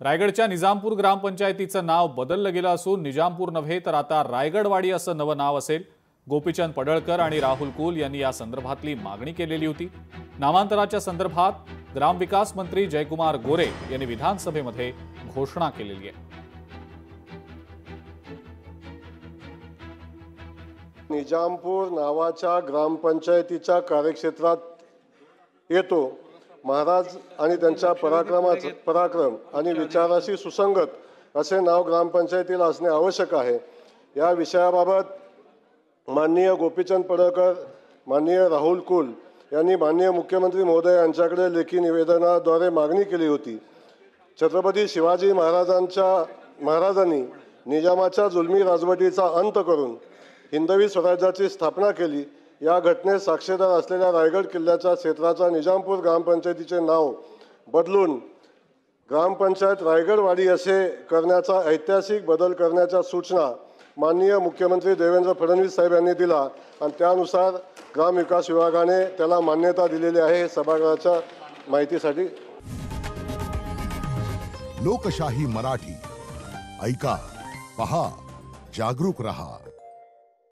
रायगडच्या निजामपूर ग्रामपंचायतीचं नाव बदललं गेलं असून निजामपूर नव्हे तर आता रायगडवाडी असं नवं नाव असेल। गोपीचंद पडळकर आणि राहुल कुल यांनी या संदर्भातली मागणी केलेली होती। नामांतराच्या संदर्भात ग्रामविकास मंत्री जयकुमार गोरे यांनी विधानसभेमध्ये घोषणा केलेली आहे। निजामपूर नावाच्या ग्रामपंचायतीच्या कार्यक्षेत्रात येतो। महाराज आणि त्यांच्या पराक्रम आणि विचाराशी सुसंगत असे नाव ग्रामपंचायतीला असणे आवश्यक आहे। या विषयाबाबत माननीय गोपीचंद पडळकर, माननीय राहुल कुल यांनी माननीय मुख्यमंत्री महोदय यांच्याकडे लेखी निवेदनाद्वारे मागणी केली होती। छत्रपती शिवाजी महाराजांनी निजामाच्या जुलमी राजवटीचा अंत करून हिंदवी स्वराज्याची स्थापना केली। या घटनेत साक्षीदार असलेल्या रायगड किल्ल्याच्या क्षेत्राचा निजामपूर ग्रामपंचायतीचे नाव बदलून ग्रामपंचायत रायगडवाडी असे करण्याचा ऐतिहासिक बदल करण्याच्या सूचना माननीय मुख्यमंत्री देवेंद्र फडणवीस साहेब यांनी दिला आणि त्यानुसार ग्रामविकास विभागाने त्याला मान्यता दिलेली आहे। हे सभागृहाच्या माहितीसाठी। लोकशाही मराठी ऐका, पहा, जागरूक रहा।